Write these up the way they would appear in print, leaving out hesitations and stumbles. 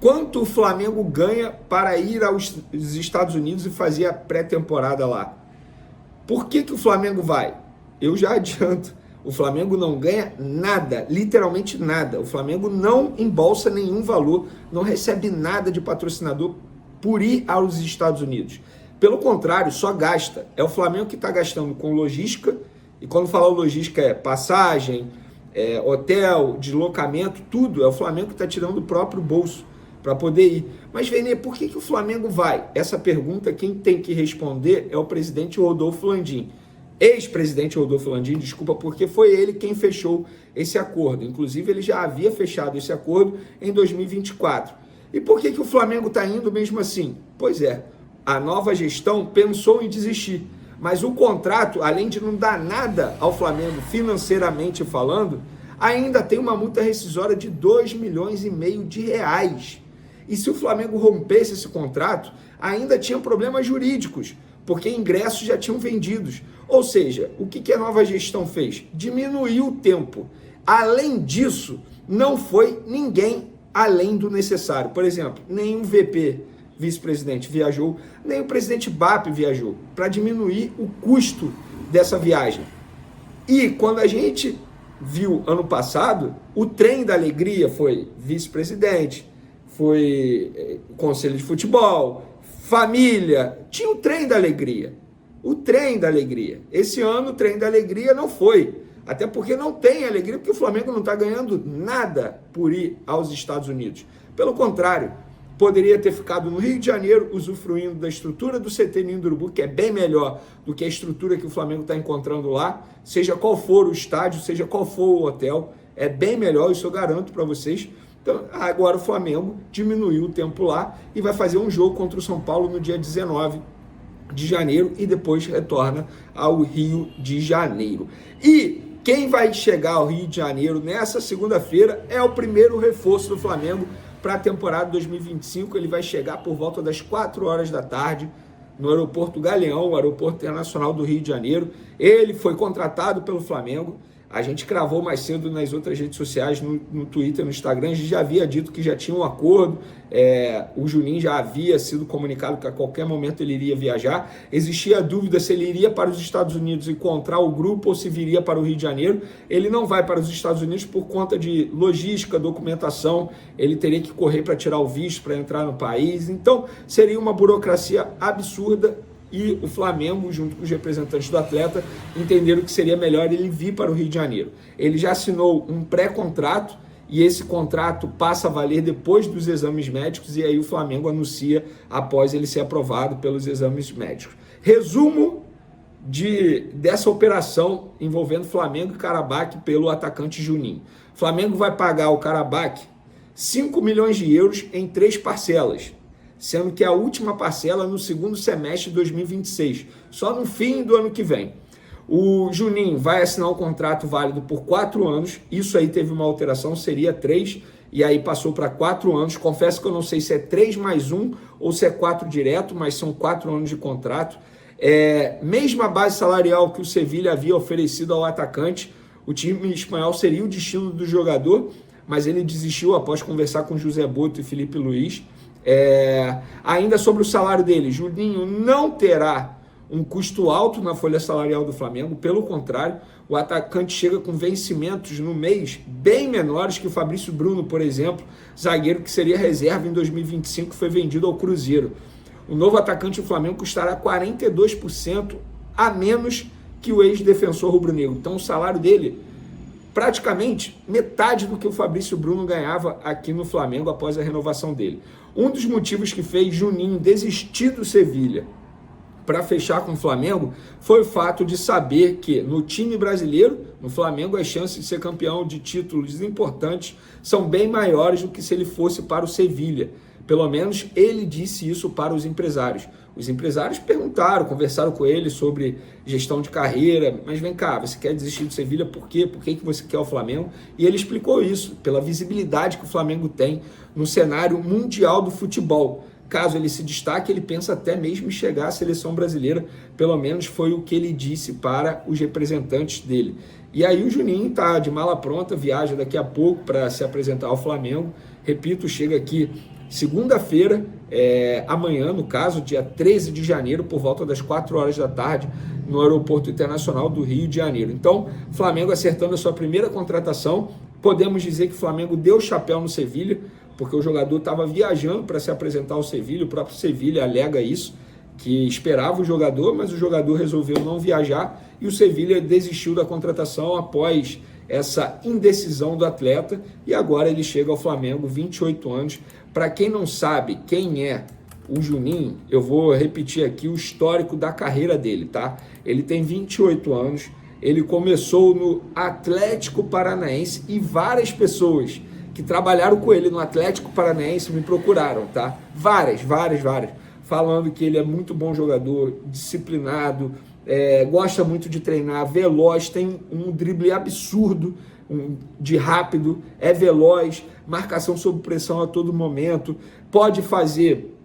Quanto o Flamengo ganha para ir aos Estados Unidos e fazer a pré-temporada lá? Por que o Flamengo vai? Eu já adianto, o Flamengo não ganha nada, literalmente nada. O Flamengo não embolsa nenhum valor, não recebe nada de patrocinador por ir aos Estados Unidos. Pelo contrário, só gasta. É o Flamengo que está gastando com logística, e quando falo logística é passagem, hotel, deslocamento, tudo. É o Flamengo que está tirando do próprio bolso para poder ir. Mas, Vene, por que o Flamengo vai? Essa pergunta quem tem que responder é o presidente Rodolfo Landim. Ex-presidente Rodolfo Landim, desculpa, porque foi ele quem fechou esse acordo. Inclusive, ele já havia fechado esse acordo em 2024. E por que o Flamengo está indo mesmo assim? Pois é, a nova gestão pensou em desistir. Mas o contrato, além de não dar nada ao Flamengo financeiramente falando, ainda tem uma multa rescisória de 2,5 milhões de reais. E se o Flamengo rompesse esse contrato, ainda tinha problemas jurídicos, porque ingressos já tinham vendidos. Ou seja, o que a nova gestão fez? Diminuiu o tempo. Além disso, não foi ninguém além do necessário. Por exemplo, nenhum VP, vice-presidente, viajou, nem o presidente BAP viajou, para diminuir o custo dessa viagem. E quando a gente viu ano passado, o trem da alegria foi vice-presidente, foi conselho de futebol, família, tinha o trem da alegria. O trem da alegria. Esse ano o trem da alegria não foi. Até porque não tem alegria, porque o Flamengo não está ganhando nada por ir aos Estados Unidos. Pelo contrário, poderia ter ficado no Rio de Janeiro, usufruindo da estrutura do CT Ninho do Urubu, que é bem melhor do que a estrutura que o Flamengo está encontrando lá, seja qual for o estádio, seja qual for o hotel, é bem melhor, isso eu garanto para vocês. Então, agora o Flamengo diminuiu o tempo lá e vai fazer um jogo contra o São Paulo no dia 19 de janeiro e depois retorna ao Rio de Janeiro. E quem vai chegar ao Rio de Janeiro nessa segunda-feira é o primeiro reforço do Flamengo para a temporada 2025. Ele vai chegar por volta das 4 horas da tarde no aeroporto Galeão, o aeroporto internacional do Rio de Janeiro. Ele foi contratado pelo Flamengo. A gente cravou mais cedo nas outras redes sociais, no Twitter, no Instagram, a gente já havia dito que já tinha um acordo, o Juninho já havia sido comunicado que a qualquer momento ele iria viajar. Existia a dúvida se ele iria para os Estados Unidos encontrar o grupo ou se viria para o Rio de Janeiro. Ele não vai para os Estados Unidos por conta de logística, documentação, ele teria que correr para tirar o visto, para entrar no país, então seria uma burocracia absurda. E o Flamengo, junto com os representantes do atleta, entenderam que seria melhor ele vir para o Rio de Janeiro. Ele já assinou um pré-contrato e esse contrato passa a valer depois dos exames médicos e aí o Flamengo anuncia após ele ser aprovado pelos exames médicos. Resumo dessa operação envolvendo Flamengo e Karabakh pelo atacante Juninho. Flamengo vai pagar ao Karabakh 5 milhões de euros em 3 parcelas. Sendo que a última parcela no segundo semestre de 2026, só no fim do ano que vem. O Juninho vai assinar um contrato válido por 4 anos, isso aí teve uma alteração, seria 3, e aí passou para 4 anos. Confesso que eu não sei se é 3 mais 1 ou se é 4 direto, mas são 4 anos de contrato. Mesma base salarial que o Sevilha havia oferecido ao atacante, o time espanhol seria o destino do jogador, mas ele desistiu após conversar com José Boto e Felipe Luiz. Ainda sobre o salário dele, Juninho não terá um custo alto na folha salarial do Flamengo, pelo contrário, o atacante chega com vencimentos no mês bem menores que o Fabrício Bruno, por exemplo, zagueiro que seria reserva em 2025, foi vendido ao Cruzeiro. O novo atacante do Flamengo custará 42% a menos que o ex-defensor rubro-negro. Então o salário dele praticamente metade do que o Fabrício Bruno ganhava aqui no Flamengo após a renovação dele. Um dos motivos que fez Juninho desistir do Sevilha para fechar com o Flamengo foi o fato de saber que no time brasileiro, no Flamengo, as chances de ser campeão de títulos importantes são bem maiores do que se ele fosse para o Sevilha. Pelo menos ele disse isso para os empresários. Os empresários perguntaram, conversaram com ele sobre gestão de carreira, mas vem cá, você quer desistir do Sevilha por quê? Por que você quer o Flamengo? E ele explicou isso, pela visibilidade que o Flamengo tem no cenário mundial do futebol. Caso ele se destaque, ele pensa até mesmo em chegar à seleção brasileira, pelo menos foi o que ele disse para os representantes dele. E aí o Juninho está de mala pronta, viaja daqui a pouco para se apresentar ao Flamengo. Repito, chega aqui segunda-feira, amanhã, no caso, dia 13 de janeiro, por volta das 4 horas da tarde, no Aeroporto Internacional do Rio de Janeiro. Então, Flamengo acertando a sua primeira contratação. Podemos dizer que o Flamengo deu chapéu no Sevilha, porque o jogador estava viajando para se apresentar ao Sevilha, o próprio Sevilha alega isso, que esperava o jogador, mas o jogador resolveu não viajar e o Sevilha desistiu da contratação após essa indecisão do atleta e agora ele chega ao Flamengo, 28 anos. Para quem não sabe quem é o Juninho, eu vou repetir aqui o histórico da carreira dele, tá? Ele tem 28 anos, ele começou no Atlético Paranaense e várias pessoas que trabalharam com ele no Atlético Paranaense me procuraram, tá? Várias, falando que ele é muito bom jogador, disciplinado, gosta muito de treinar, veloz, tem um drible absurdo, de rápido, é veloz, marcação sob pressão a todo momento, pode fazer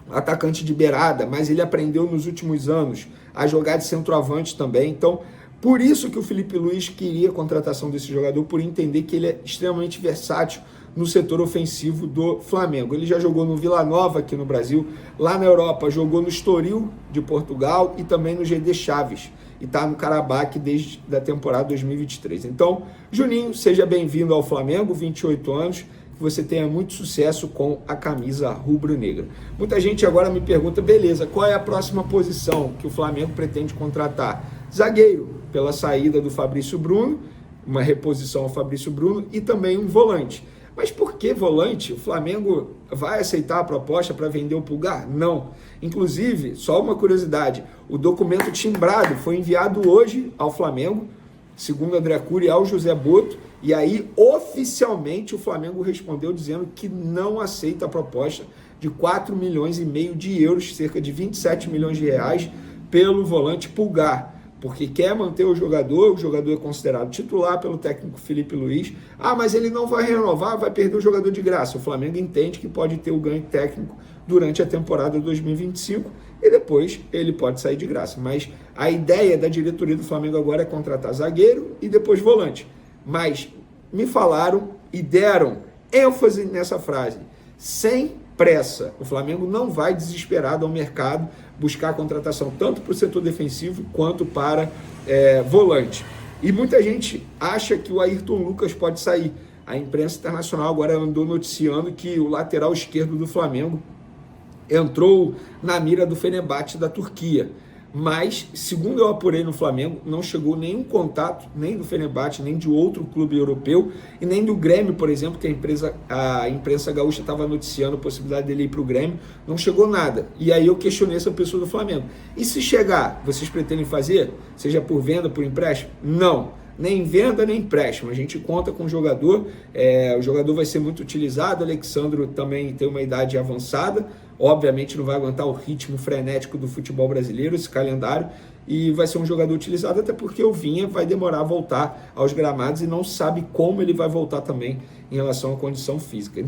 atacante de beirada, mas ele aprendeu nos últimos anos a jogar de centroavante também. Então, por isso que o Felipe Luiz queria a contratação desse jogador, por entender que ele é extremamente versátil no setor ofensivo do Flamengo. Ele já jogou no Vila Nova aqui no Brasil, lá na Europa jogou no Estoril de Portugal e também no GD Chaves, e está no Karabakh desde a temporada 2023. Então, Juninho, seja bem-vindo ao Flamengo, 28 anos, que você tenha muito sucesso com a camisa rubro-negra. Muita gente agora me pergunta, beleza, qual é a próxima posição que o Flamengo pretende contratar? Zagueiro, pela saída do Fabrício Bruno, uma reposição ao Fabrício Bruno, e também um volante. Mas por que volante? O Flamengo vai aceitar a proposta para vender o Pulgar? Não. Inclusive, só uma curiosidade, o documento timbrado foi enviado hoje ao Flamengo, segundo André Cury, ao José Boto, e aí oficialmente o Flamengo respondeu dizendo que não aceita a proposta de 4,5 milhões de euros, cerca de 27 milhões de reais, pelo volante Pulgar, porque quer manter o jogador é considerado titular pelo técnico Felipe Luiz. Ah, mas ele não vai renovar, vai perder o jogador de graça. O Flamengo entende que pode ter o ganho técnico durante a temporada 2025 e depois ele pode sair de graça. Mas a ideia da diretoria do Flamengo agora é contratar zagueiro e depois volante. Mas me falaram e deram ênfase nessa frase, sem pressa. O Flamengo não vai desesperado ao mercado buscar a contratação tanto para o setor defensivo quanto para volante. E muita gente acha que o Ayrton Lucas pode sair. A imprensa internacional agora andou noticiando que o lateral esquerdo do Flamengo entrou na mira do Fenerbahçe da Turquia. Mas, segundo eu apurei no Flamengo, não chegou nenhum contato, nem do Fenerbahçe, nem de outro clube europeu, e nem do Grêmio, por exemplo, que a imprensa gaúcha estava noticiando a possibilidade dele ir para o Grêmio, não chegou nada. E aí eu questionei essa pessoa do Flamengo. E se chegar, vocês pretendem fazer? Seja por venda, por empréstimo? Não. Nem venda, nem empréstimo. A gente conta com o jogador vai ser muito utilizado. O Alexandro também tem uma idade avançada, obviamente não vai aguentar o ritmo frenético do futebol brasileiro, esse calendário, e vai ser um jogador utilizado, até porque o Vinha vai demorar a voltar aos gramados e não sabe como ele vai voltar também em relação à condição física.